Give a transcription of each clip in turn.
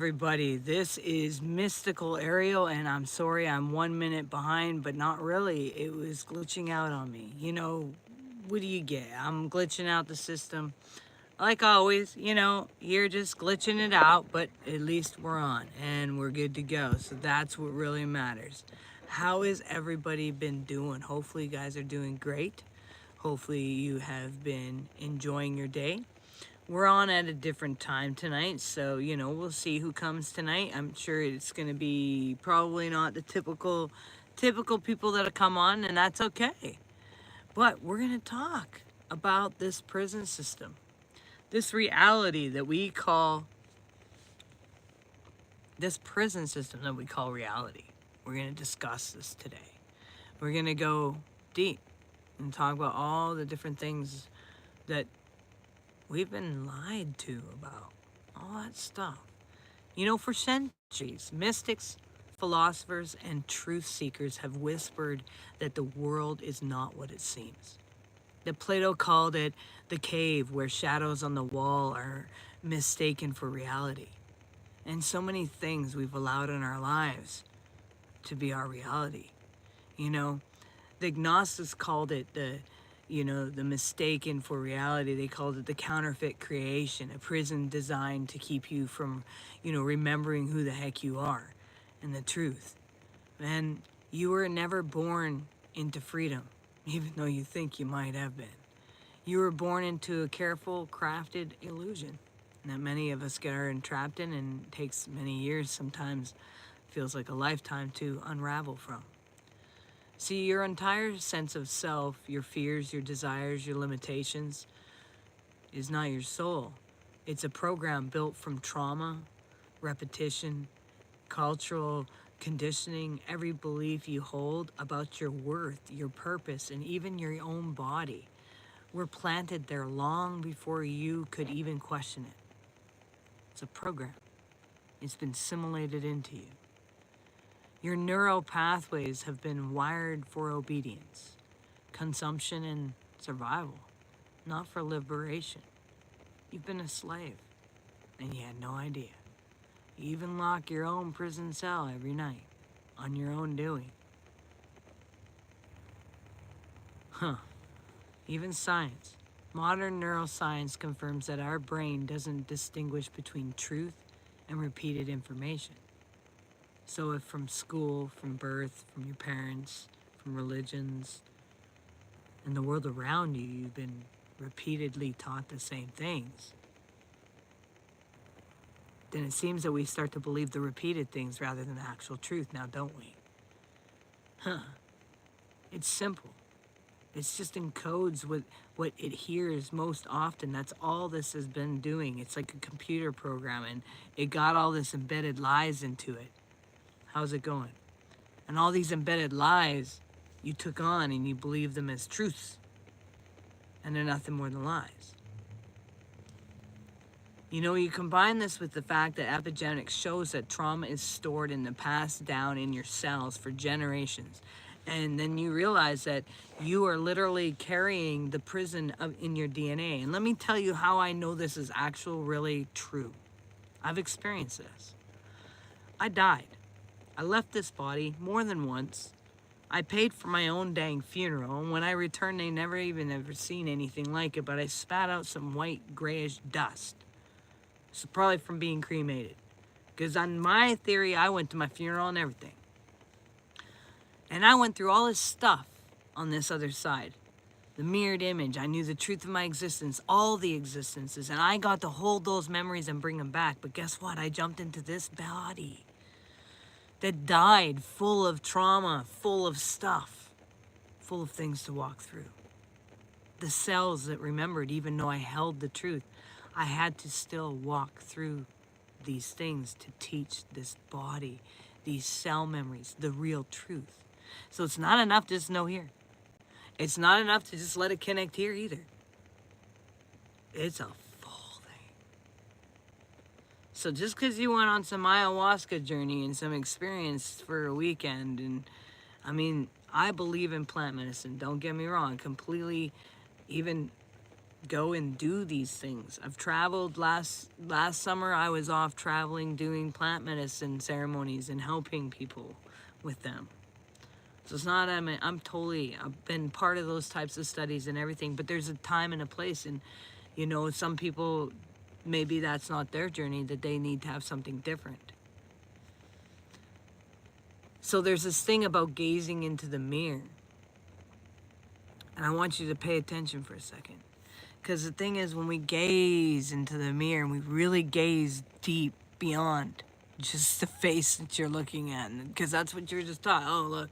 Everybody, this is Mystical Ariel, and I'm sorry I'm 1 minute behind, but not really. It was glitching out on me. What do you get? I'm glitching out the system. Like always, you're just glitching it out, but at least we're on and we're good to go. So that's what really matters. How has everybody been doing? Hopefully, you guys are doing great. Hopefully, you have been enjoying your day. We're on at a different time tonight, so we'll see who comes tonight. I'm sure it's going to be probably not the typical people that'll come on, and that's okay. But we're going to talk about this prison system, this reality that we call this prison system that we call reality. We're going to discuss this today. We're going to go deep and talk about all the different things that we've been lied to about, all that stuff. For centuries, mystics, philosophers, and truth seekers have whispered that the world is not what it seems. That Plato called it the cave where shadows on the wall are mistaken for reality. And so many things we've allowed in our lives to be our reality. The Gnostics called it the mistaken for reality. They called it the counterfeit creation, a prison designed to keep you from, remembering who the heck you are and the truth. And you were never born into freedom, even though you think you might have been. You were born into a careful, crafted illusion that many of us get entrapped in and takes many years, sometimes feels like a lifetime to unravel from. See, your entire sense of self, your fears, your desires, your limitations, is not your soul. It's a program built from trauma, repetition, cultural conditioning, every belief you hold about your worth, your purpose, and even your own body were planted there long before you could even question it. It's a program. It's been simulated into you. Your neural pathways have been wired for obedience, consumption, and survival, not for liberation. You've been a slave, and you had no idea. You even lock your own prison cell every night, on your own doing. Even science. Modern neuroscience confirms that our brain doesn't distinguish between truth and repeated information. So if from school, from birth, from your parents, from religions, and the world around you, you've been repeatedly taught the same things, then it seems that we start to believe the repeated things rather than the actual truth now, don't we? It's simple. It's just encodes what it hears most often. That's all this has been doing. It's like a computer program, and it got all this embedded lies into it. How's it going? And all these embedded lies you took on and you believe them as truths. And they're nothing more than lies. You combine this with the fact that epigenetics shows that trauma is stored and passed down in your cells for generations. And then you realize that you are literally carrying the prison in your DNA. And let me tell you how I know this is really true. I've experienced this. I died. I left this body more than once. I paid for my own dang funeral, and when I returned, they never seen anything like it, but I spat out some white, grayish dust. So probably from being cremated. Because on my theory, I went to my funeral and everything. And I went through all this stuff on this other side. The mirrored image. I knew the truth of my existence, all the existences, and I got to hold those memories and bring them back. But guess what? I jumped into this body that died full of trauma, full of stuff, full of things to walk through. The cells that remembered, even though I held the truth, I had to still walk through these things to teach this body, these cell memories, the real truth. So it's not enough to just know here. It's not enough to just let it connect here either. It's a full thing. So just because you went on some ayahuasca journey and some experience for a weekend, and I believe in plant medicine, don't get me wrong, completely, even go and do these things. I've traveled last summer. I was off traveling doing plant medicine ceremonies and helping people with them. So it's not, I've been part of those types of studies and everything, but there's a time and a place. And, you know, some people, maybe that's not their journey, that they need to have something different. So there's this thing about gazing into the mirror. And I want you to pay attention for a second. Because the thing is, when we gaze into the mirror and we really gaze deep beyond just the face that you're looking at, because that's what you're just taught. Oh, look.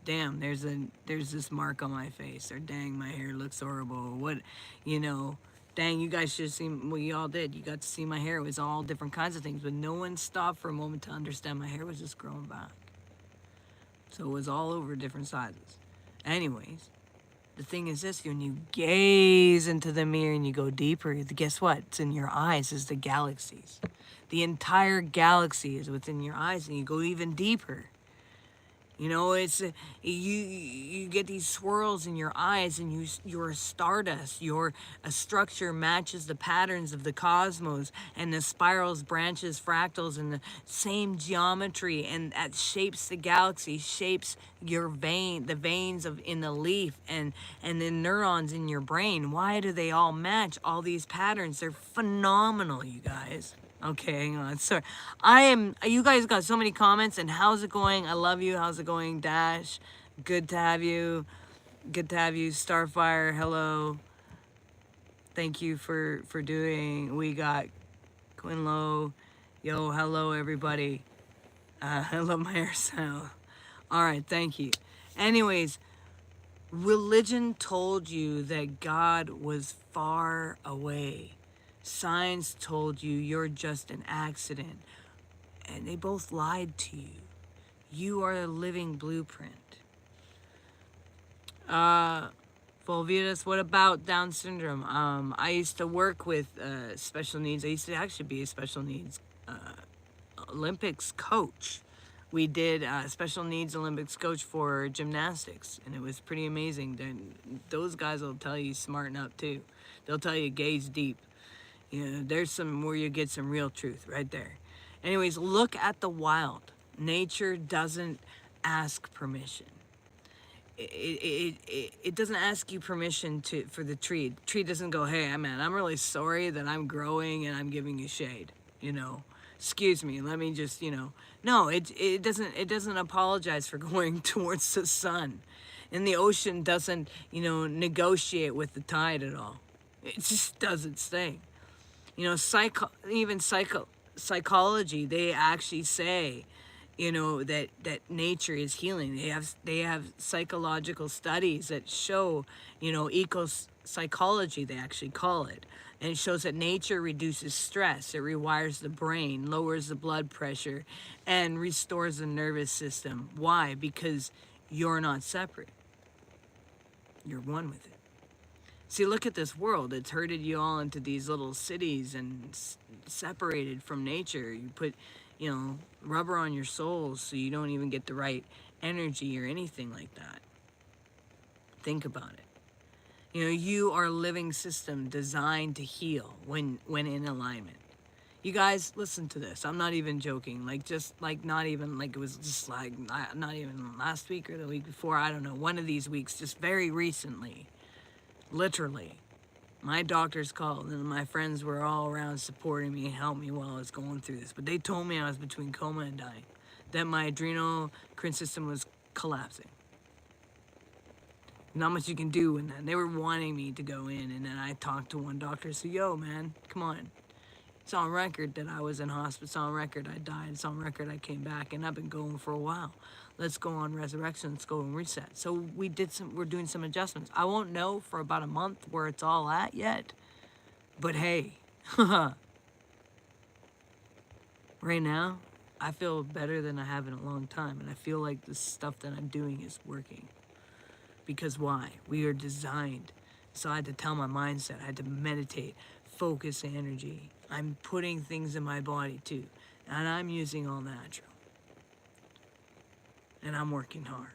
Damn, there's this mark on my face, or dang, my hair looks horrible, or what, you know, dang, you guys should have seen what you all did. You got to see my hair. It was all different kinds of things, but no one stopped for a moment to understand my hair was just growing back. So it was all over different sizes. Anyways, the thing is this, when you gaze into the mirror and you go deeper, guess what? It's in your eyes is the galaxies. The entire galaxy is within your eyes, and you go even deeper. You know, it's you get these swirls in your eyes, and you're a stardust. You're a structure matches the patterns of the cosmos, and the spirals, branches, fractals, and the same geometry, and that shapes the galaxy, shapes your the veins in the leaf, and the neurons in your brain. Why do they all match all these patterns? They're phenomenal, you guys. Okay, hang on. Sorry. You guys got so many comments, and how's it going? I love you. How's it going, Dash? Good to have you. Good to have you. Starfire, hello. Thank you for doing. We got Quinlow. Yo, hello, everybody. I love my hairstyle. All right, thank you. Anyways, religion told you that God was far away. Science told you you're just an accident, and they both lied to you. You are a living blueprint. Volvitas, what about Down syndrome? I used to work with special needs. I used to actually be a special needs Olympics coach. We did special needs Olympics coach for gymnastics, and it was pretty amazing. Those guys will tell you smarten up too. They'll tell you gaze deep. You know, there's some where you get some real truth right there. Anyways, look at the wild. Nature doesn't ask permission. It doesn't ask you permission for the tree. The tree doesn't go, hey, man, I'm really sorry that I'm growing and I'm giving you shade. You know, excuse me, let me just, you know. No, it doesn't apologize for going towards the sun. And the ocean doesn't, you know, negotiate with the tide at all. It just does its thing. You know, psychology, they actually say, you know, that nature is healing. They have psychological studies that show, you know, eco-psychology, they actually call it. And it shows that nature reduces stress. It rewires the brain, lowers the blood pressure, and restores the nervous system. Why? Because you're not separate. You're one with it. See, look at this world. It's herded you all into these little cities and separated from nature. You put, you know, rubber on your souls so you don't even get the right energy or anything like that. Think about it. You know, you are a living system designed to heal when in alignment. You guys, listen to this. I'm not even joking. Like, just like, not even like it was just like, not even last week or the week before. I don't know. One of these weeks, just very recently. Literally, my doctors called, and my friends were all around supporting me and helping me while I was going through this. But they told me I was between coma and dying, that my adrenal system was collapsing. Not much you can do with that. They were wanting me to go in, and then I talked to one doctor and said, yo, man, come on. It's on record that I was in hospital. It's on record I died. It's on record I came back, and I've been going for a while. Let's go on resurrection. Let's go and reset. So we're doing some adjustments. I won't know for about a month where it's all at yet. But hey, right now, I feel better than I have in a long time. And I feel like the stuff that I'm doing is working. Because why? We are designed. So I had to tell my mindset. I had to meditate, focus energy. I'm putting things in my body too. And I'm using all natural. And I'm working hard.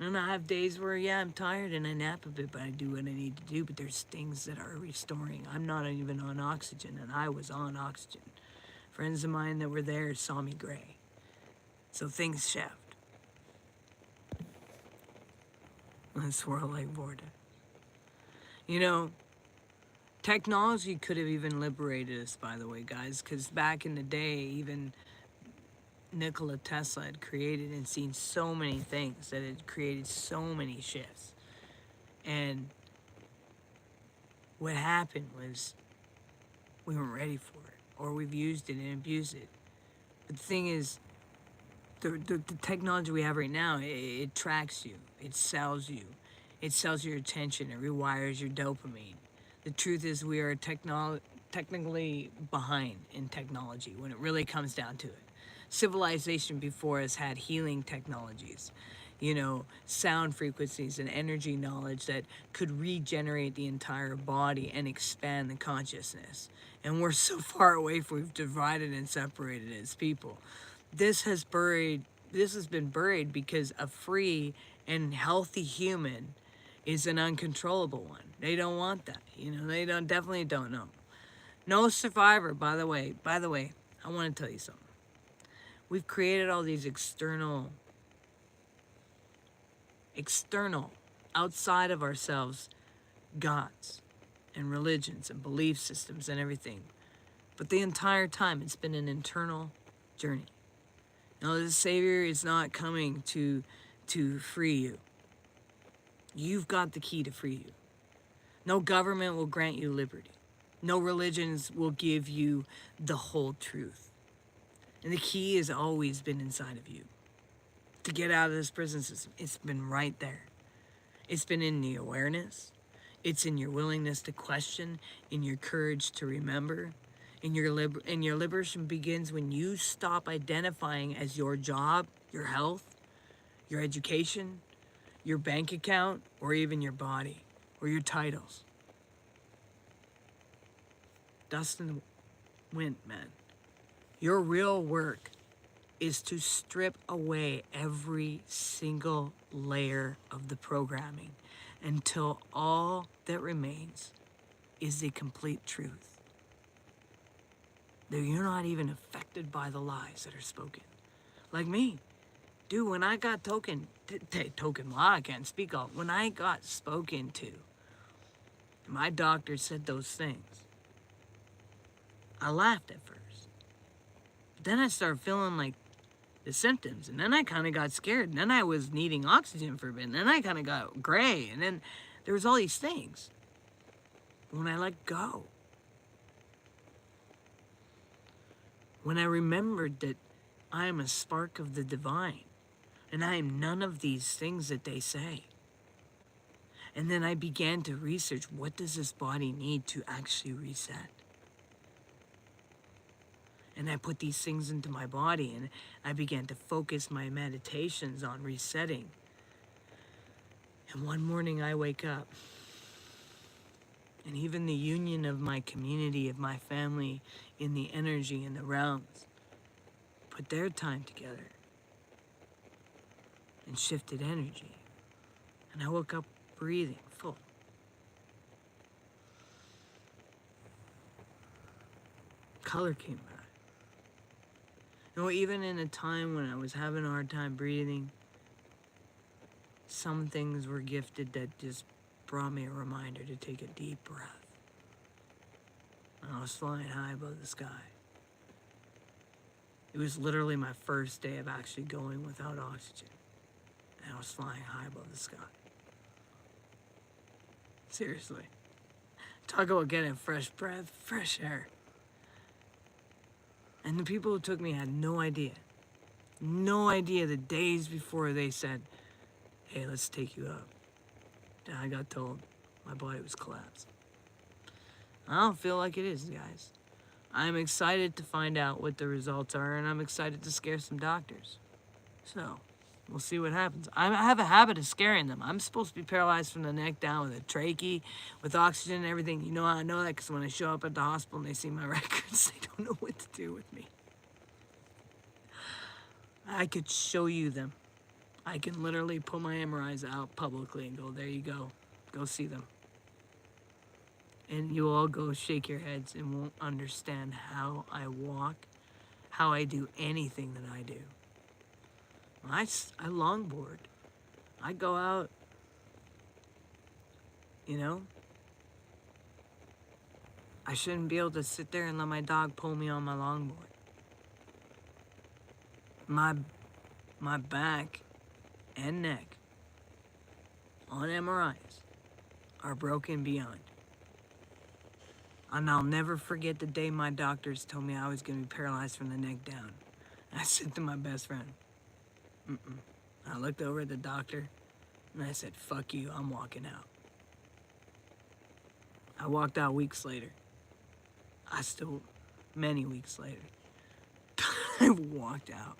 And I have days where, yeah, I'm tired and I nap a bit, but I do what I need to do. But there's things that are restoring. I'm not even on oxygen, and I was on oxygen. Friends of mine that were there saw me gray. So things shift. And swirl like vortex. You know, technology could have even liberated us, by the way, guys, because back in the day, even Nikola Tesla had created and seen so many things that had created so many shifts. And what happened was we weren't ready for it, or we've used it and abused it. But the thing is, the technology we have right now, it tracks you, it sells your attention, it rewires your dopamine. The truth is we are technically behind in technology when it really comes down to it. Civilization before us had healing technologies, sound frequencies and energy knowledge that could regenerate the entire body and expand the consciousness. And we're so far away from, we've divided and separated as people. This has been buried because a free and healthy human is an uncontrollable one. They don't want that. They definitely don't know. No survivor, by the way, I want to tell you something. We've created all these external, outside of ourselves, gods and religions and belief systems and everything. But the entire time, it's been an internal journey. The Savior is not coming to free you. You've got the key to free you. No government will grant you liberty. No religions will give you the whole truth. And the key has always been inside of you. To get out of this prison system, it's been right there. It's been in the awareness. It's in your willingness to question, in your courage to remember. And your liberation begins when you stop identifying as your job, your health, your education, your bank account, or even your body, or your titles. Dust in the wind, man. Your real work is to strip away every single layer of the programming until all that remains is the complete truth. That you're not even affected by the lies that are spoken. Like me. Dude, when I got I can't speak all. When I got spoken to, my doctor said those things, I laughed at first. But then I started feeling like the symptoms, and then I kind of got scared, and then I was needing oxygen for a bit, and then I kind of got gray, and then there was all these things. When I let go, when I remembered that I am a spark of the divine, and I am none of these things that they say. And then I began to research, what does this body need to actually reset? And I put these things into my body, and I began to focus my meditations on resetting. And one morning I wake up, and even the union of my community, of my family, in the energy and the realms, put their time together and shifted energy. And I woke up breathing full. Color came back. Even in a time when I was having a hard time breathing, some things were gifted that just brought me a reminder to take a deep breath. And I was flying high above the sky. It was literally my first day of actually going without oxygen. And I was flying high above the sky. Seriously. Talk about getting fresh breath, fresh air. And the people who took me had no idea. No idea the days before they said, hey, let's take you up. And I got told my body was collapsed. I don't feel like it is, guys. I'm excited to find out what the results are, and I'm excited to scare some doctors. So, we'll see what happens. I have a habit of scaring them. I'm supposed to be paralyzed from the neck down with a trachea, with oxygen and everything. You know how I know that? Because when I show up at the hospital and they see my records, they don't know what to do with me. I could show you them. I can literally put my MRIs out publicly and go, there you go. Go see them. And you all go shake your heads and won't understand how I walk, how I do anything that I do. I longboard. I go out, you know. I shouldn't be able to sit there and let my dog pull me on my longboard. My back and neck on MRIs are broken beyond. And I'll never forget the day my doctors told me I was going to be paralyzed from the neck down. I said to my best friend, I looked over at the doctor and I said, fuck you, I'm walking out. I walked out weeks later. Many weeks later, I walked out.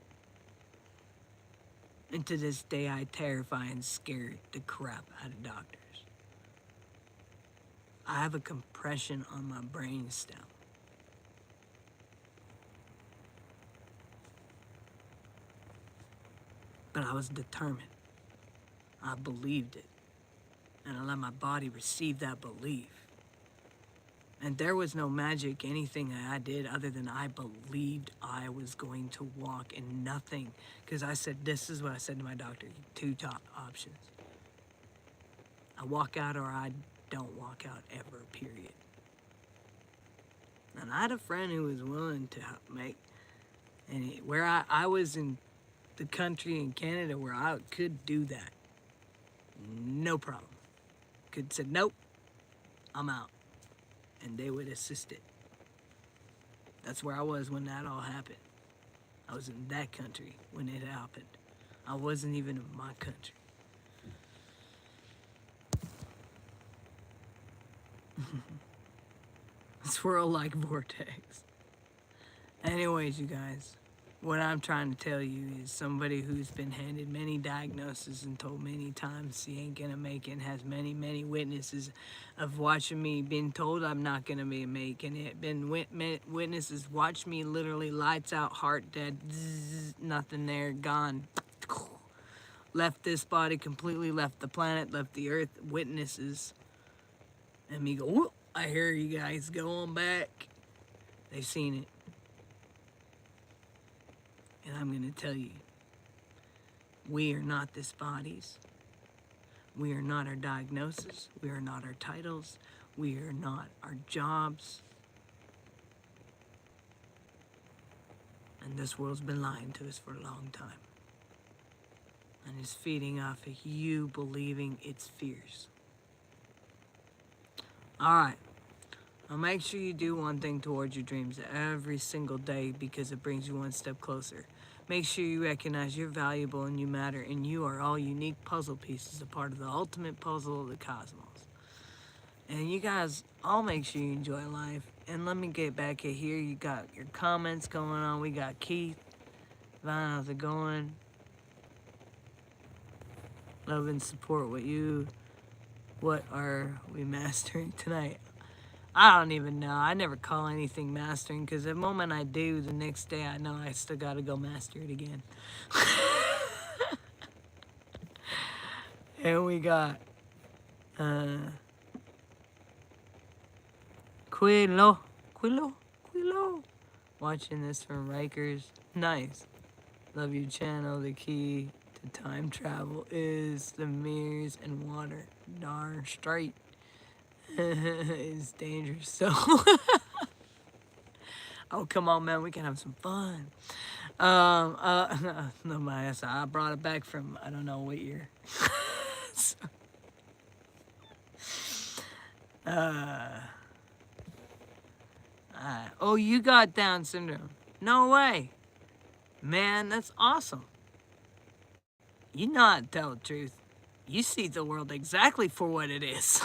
And to this day, I terrify and scare the crap out of doctors. I have a compression on my brain stem. But I was determined. I believed it. And I let my body receive that belief. And there was no magic, anything that I did other than I believed I was going to walk and nothing. Because I said, this is what I said to my doctor, 2 top options. I walk out or I don't walk out ever, period. And I had a friend who was willing to help where I was in the country in Canada where I could do that. No problem. Could say, nope, I'm out. And they would assist it. That's where I was when that all happened. I was in that country when it happened. I wasn't even in my country. Swirl like vortex. Anyways, you guys, what I'm trying to tell you is somebody who's been handed many diagnoses and told many times he ain't gonna make it and has many, many witnesses of watching me being told I'm not gonna be making it. Been witnesses watch me literally lights out, heart dead, zzz, nothing there, gone. Left this body completely, left the planet, left the earth, witnesses. And me go, whoop, I hear you guys going back. They've seen it. And I'm going to tell you, we are not this bodies. We are not our diagnosis. We are not our titles. We are not our jobs. And this world's been lying to us for a long time. And it's feeding off of you believing its fears. Alright. Now make sure you do one thing towards your dreams every single day because it brings you one step closer. Make sure you recognize you're valuable and you matter and you are all unique puzzle pieces, a part of the ultimate puzzle of the cosmos. And you guys all make sure you enjoy life. And let me get back at here. You got your comments going on. We got Keith. Vine, how's it going? Love and support what are we mastering tonight? I don't even know. I never call anything mastering because the moment I do, the next day I know I still got to go master it again. And we got Quilo. Watching this from Rikers. Nice. Love your channel. The key to time travel is the mirrors and water. Darn straight. It's dangerous. So, oh come on, man, we can have some fun. No, my ass. I brought it back from I don't know what year. So, oh, you got Down syndrome? No way, man. That's awesome. You know how to tell the truth. You see the world exactly for what it is.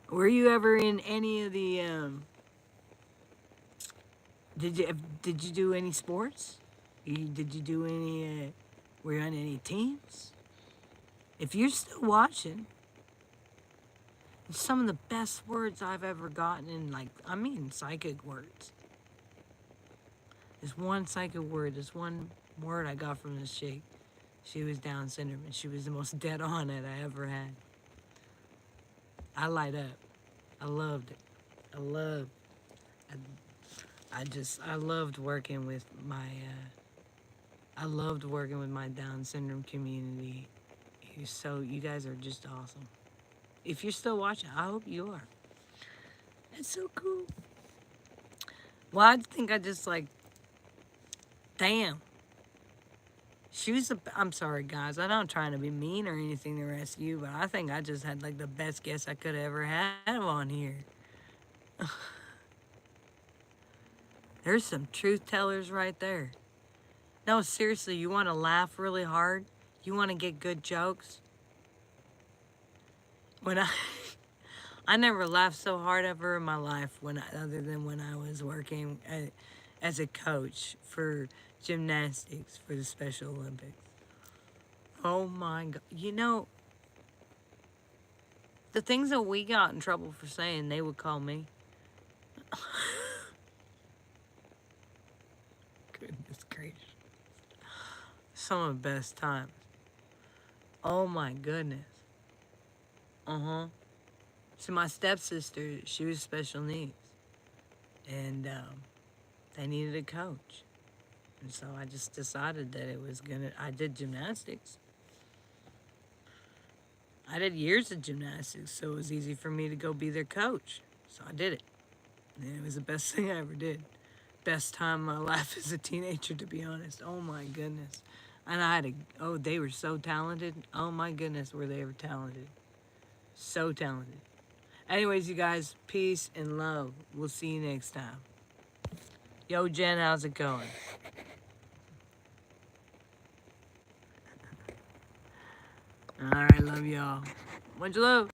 Were you ever in any of the, did you do any sports? Did you do any, were you on any teams? If you're still watching, some of the best words I've ever gotten in, like, I mean psychic words. This one psychic word, this one word I got from this chick. She was Down syndrome, and she was the most dead on it I ever had. I light up. I loved it. I loved. I loved working with my. I loved working with my Down syndrome community. You guys are just awesome. If you're still watching, I hope you are. It's so cool. Well, I think I just like, damn. I'm sorry, guys. I'm not trying to be mean or anything to the rest of you, but I think I just had like the best guest I could have ever had on here. There's some truth tellers right there. No, seriously, you want to laugh really hard? You want to get good jokes? When I never laughed so hard ever in my life other than when I was working as a coach for gymnastics for the Special Olympics. Oh my God. You know, the things that we got in trouble for saying, they would call me. Goodness gracious. Some of the best times. Oh my goodness. So my stepsister, she was special needs. And they needed a coach. And so I just decided that I did gymnastics. I did years of gymnastics, so it was easy for me to go be their coach. So I did it. And it was the best thing I ever did. Best time of my life as a teenager, to be honest. Oh my goodness. And they were so talented. Oh my goodness, were they ever talented. So talented. Anyways, you guys, peace and love. We'll see you next time. Yo, Jen, how's it going? All right, love y'all. Much love.